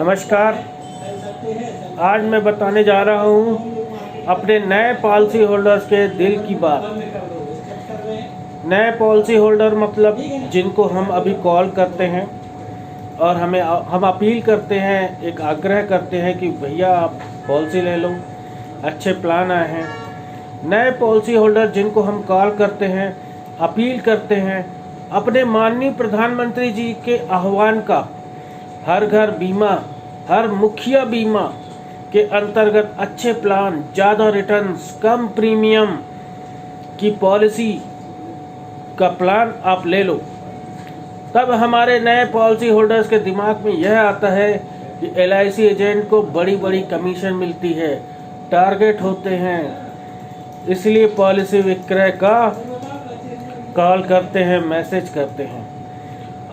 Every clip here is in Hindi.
नमस्कार। आज मैं बताने जा रहा हूँ अपने नए पॉलिसी होल्डर्स के दिल की बात। नए पॉलिसी होल्डर मतलब जिनको हम अभी कॉल करते हैं और हम अपील करते हैं, एक आग्रह करते हैं कि भैया आप पॉलिसी ले लो, अच्छे प्लान आए हैं। नए पॉलिसी होल्डर जिनको हम कॉल करते हैं, अपील करते हैं अपने माननीय प्रधानमंत्री जी के आह्वान का, हर घर बीमा, हर मुखिया बीमा के अंतर्गत अच्छे प्लान, ज़्यादा रिटर्न्स, कम प्रीमियम की पॉलिसी का प्लान आप ले लो। तब हमारे नए पॉलिसी होल्डर्स के दिमाग में यह आता है कि LIC एजेंट को बड़ी बड़ी कमीशन मिलती है, टारगेट होते हैं, इसलिए पॉलिसी विक्रय का कॉल करते हैं, मैसेज करते हैं।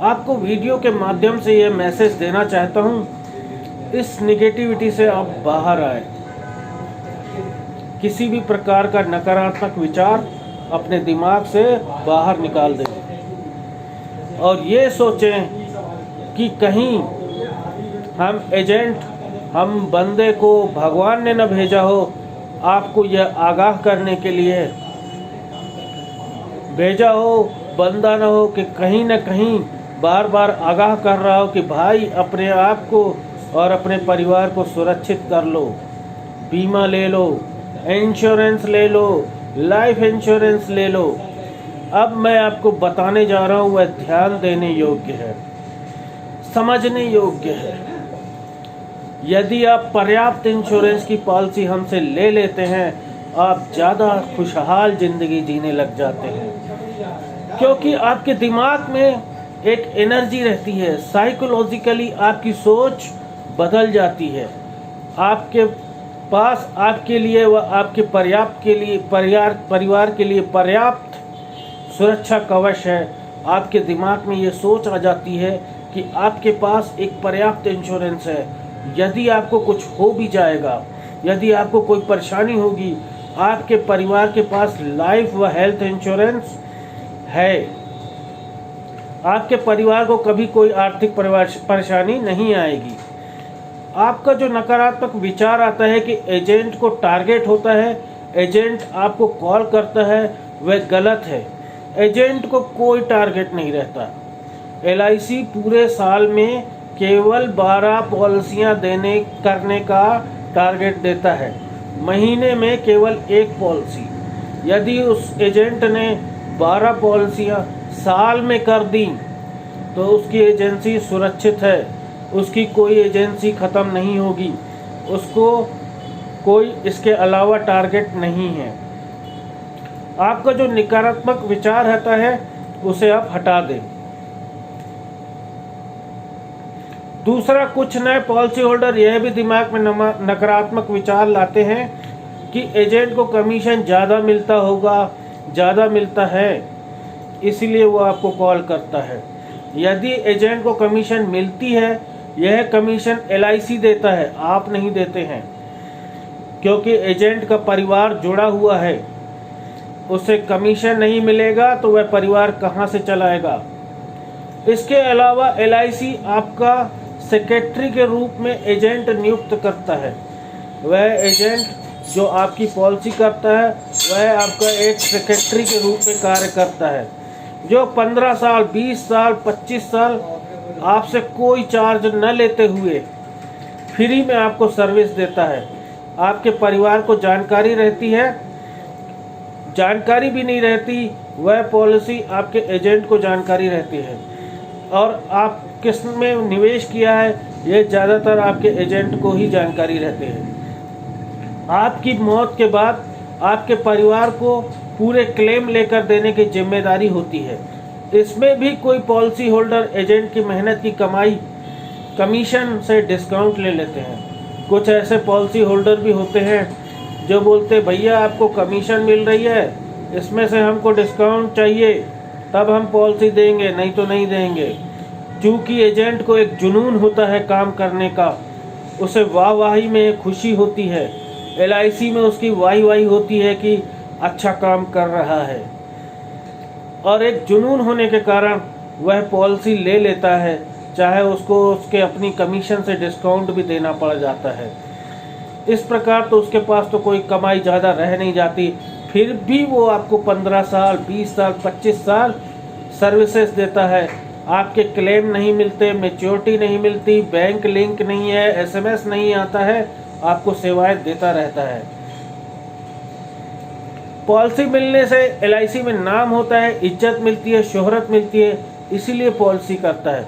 आपको वीडियो के माध्यम से यह मैसेज देना चाहता हूँ, इस निगेटिविटी से आप बाहर आए। किसी भी प्रकार का नकारात्मक विचार अपने दिमाग से बाहर निकाल दें और ये सोचें कि कहीं हम बंदे को भगवान ने न भेजा हो, आपको यह आगाह करने के लिए भेजा हो, बंदा न हो कि कहीं न कहीं बार बार आगाह कर रहा हो कि भाई अपने आप को और अपने परिवार को सुरक्षित कर लो, बीमा ले लो, इंश्योरेंस ले लो, लाइफ इंश्योरेंस ले लो। अब मैं आपको बताने जा रहा हूँ, वह ध्यान देने योग्य है, समझने योग्य है। यदि आप पर्याप्त इंश्योरेंस की पॉलिसी हमसे ले लेते हैं, आप ज़्यादा खुशहाल ज़िंदगी जीने लग जाते हैं, क्योंकि आपके दिमाग में एक एनर्जी रहती है, साइकोलॉजिकली आपकी सोच बदल जाती है। आपके पास आपके लिए व आपके परिवार के लिए पर्याप्त सुरक्षा कवच है। आपके दिमाग में ये सोच आ जाती है कि आपके पास एक पर्याप्त इंश्योरेंस है। यदि आपको कुछ हो भी जाएगा, यदि आपको कोई परेशानी होगी, आपके परिवार के पास लाइफ व हेल्थ इंश्योरेंस है। आपके परिवार को कभी कोई आर्थिक परेशानी नहीं आएगी। आपका जो नकारात्मक विचार आता है कि एजेंट को टारगेट होता है, एजेंट आपको कॉल करता है, वह गलत है। एजेंट को कोई टारगेट नहीं रहता। LIC पूरे साल में केवल 12 पॉलिसियां करने का टारगेट देता है, महीने में केवल एक पॉलिसी। यदि उस एजेंट ने 12 पॉलिसियां साल में कर दी तो उसकी एजेंसी सुरक्षित है, उसकी कोई एजेंसी ख़त्म नहीं होगी, उसको कोई इसके अलावा टारगेट नहीं है। आपका जो नकारात्मक विचार रहता है उसे आप हटा दें। दूसरा, कुछ नए पॉलिसी होल्डर यह भी दिमाग में नकारात्मक विचार लाते हैं कि एजेंट को कमीशन ज़्यादा मिलता होगा, ज़्यादा मिलता है, इसलिए वो आपको कॉल करता है। यदि एजेंट को कमीशन मिलती है, यह कमीशन LIC देता है, आप नहीं देते हैं, क्योंकि एजेंट का परिवार जुड़ा हुआ है। उसे कमीशन नहीं मिलेगा तो वह परिवार कहाँ से चलाएगा। इसके अलावा LIC आपका सेक्रेटरी के रूप में एजेंट नियुक्त करता है। वह एजेंट जो आपकी पॉलिसी करता है, वह आपका एक सेक्रेटरी के रूप में कार्य करता है, जो 15 साल, 20 साल, 25 साल आपसे कोई चार्ज न लेते हुए फ्री में आपको सर्विस देता है। आपके परिवार को जानकारी रहती है, जानकारी भी नहीं रहती, वह पॉलिसी आपके एजेंट को जानकारी रहती है। और आप किस में निवेश किया है, ये ज़्यादातर आपके एजेंट को ही जानकारी रहती है। आपकी मौत के बाद आपके परिवार को पूरे क्लेम लेकर देने की जिम्मेदारी होती है। इसमें भी कोई पॉलिसी होल्डर एजेंट की मेहनत की कमाई कमीशन से डिस्काउंट ले लेते हैं। कुछ ऐसे पॉलिसी होल्डर भी होते हैं जो बोलते भैया आपको कमीशन मिल रही है, इसमें से हमको डिस्काउंट चाहिए, तब हम पॉलिसी देंगे, नहीं तो नहीं देंगे। चूँकि एजेंट को एक जुनून होता है काम करने का, उसे वाहवाही में खुशी होती है, LIC में उसकी वाही होती है कि अच्छा काम कर रहा है, और एक जुनून होने के कारण वह पॉलिसी ले लेता है, चाहे उसको उसके अपनी कमीशन से डिस्काउंट भी देना पड़ जाता है। इस प्रकार तो उसके पास तो कोई कमाई ज़्यादा रह नहीं जाती, फिर भी वो आपको 15 साल, 20 साल, 25 साल सर्विसेज देता है। आपके क्लेम नहीं मिलते, मैच्योरिटी नहीं मिलती, बैंक लिंक नहीं है, एसएमएस नहीं आता है, आपको सेवाएं देता रहता है। पॉलिसी मिलने से एलआईसी में नाम होता है, इज्जत मिलती है, शोहरत मिलती है, इसीलिए पॉलिसी करता है।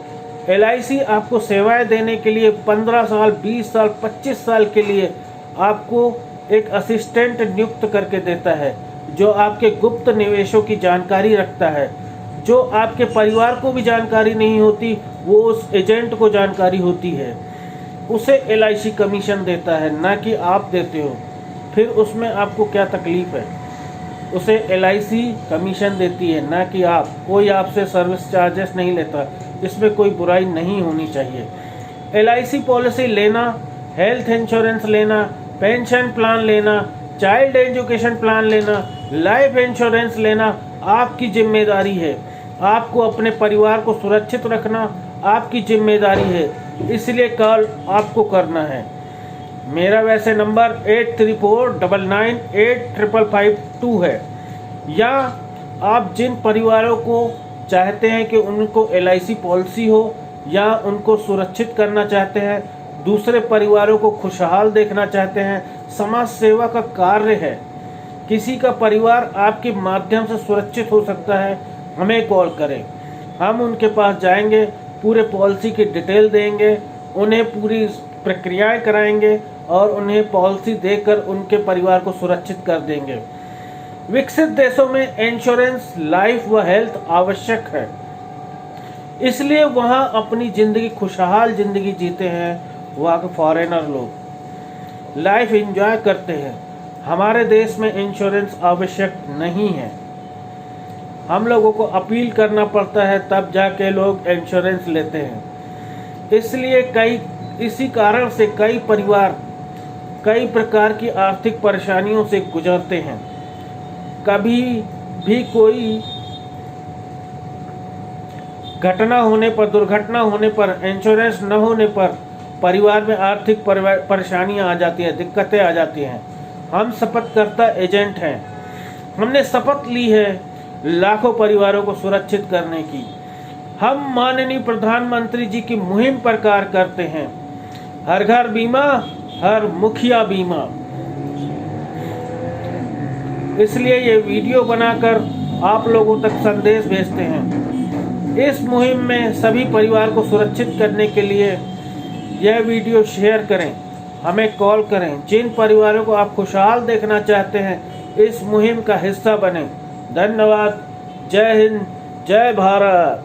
एलआईसी आपको सेवाएं देने के लिए 15 साल, 20 साल, 25 साल के लिए आपको एक असिस्टेंट नियुक्त करके देता है, जो आपके गुप्त निवेशों की जानकारी रखता है। जो आपके परिवार को भी जानकारी नहीं होती, वो उस एजेंट को जानकारी होती है। उसे एलआईसी कमीशन देता है, ना कि आप देते हो। फिर उसमें आपको क्या तकलीफ है? उसे एलआईसी कमीशन देती है, ना कि आप। कोई आपसे सर्विस चार्जेस नहीं लेता, इसमें कोई बुराई नहीं होनी चाहिए। एलआईसी पॉलिसी लेना, हेल्थ इंश्योरेंस लेना, पेंशन प्लान लेना, चाइल्ड एजुकेशन प्लान लेना, लाइफ इंश्योरेंस लेना आपकी जिम्मेदारी है। आपको अपने परिवार को सुरक्षित रखना आपकी जिम्मेदारी है, इसलिए कॉल आपको करना है। मेरा वैसे नंबर 8349985552 है। या आप जिन परिवारों को चाहते हैं कि उनको एलआईसी पॉलिसी हो, या उनको सुरक्षित करना चाहते हैं, दूसरे परिवारों को खुशहाल देखना चाहते हैं, समाज सेवा का कार्य है, किसी का परिवार आपके माध्यम से सुरक्षित हो सकता है, हमें कॉल करें। हम उनके पास जाएंगे, पूरे पॉलिसी की डिटेल देंगे, उन्हें पूरी प्रक्रियाएं कराएंगे और उन्हें पॉलिसी देकर उनके परिवार को सुरक्षित कर देंगे। विकसित देशों में इंश्योरेंस, लाइफ व हेल्थ आवश्यक है, इसलिए वहाँ अपनी ज़िंदगी, खुशहाल ज़िंदगी जीते हैं वहाँ के फॉरेनर लोग, लाइफ एंजॉय करते हैं। हमारे देश में इंश्योरेंस आवश्यक नहीं है। हम लोगों को अपील करना पड़ता है, तब जाके लोग इंश्योरेंस लेते हैं। इसलिए इसी कारण से कई परिवार कई प्रकार की आर्थिक परेशानियों से गुजरते हैं। कभी भी कोई घटना होने पर, दुर्घटना होने पर, इंश्योरेंस न होने पर परिवार में आर्थिक परेशानियां आ जाती हैं, दिक्कतें आ जाती हैं। हम शपथकर्ता एजेंट हैं। हमने शपथ ली है लाखों परिवारों को सुरक्षित करने की। हम माननीय प्रधानमंत्री जी की मुहिम पर कार्य करते हैं, हर घर बीमा, हर मुखिया बीमा। इसलिए ये वीडियो बनाकर आप लोगों तक संदेश भेजते हैं। इस मुहिम में सभी परिवार को सुरक्षित करने के लिए यह वीडियो शेयर करें, हमें कॉल करें। जिन परिवारों को आप खुशहाल देखना चाहते हैं, इस मुहिम का हिस्सा बने। धन्यवाद। जय हिंद, जय भारत।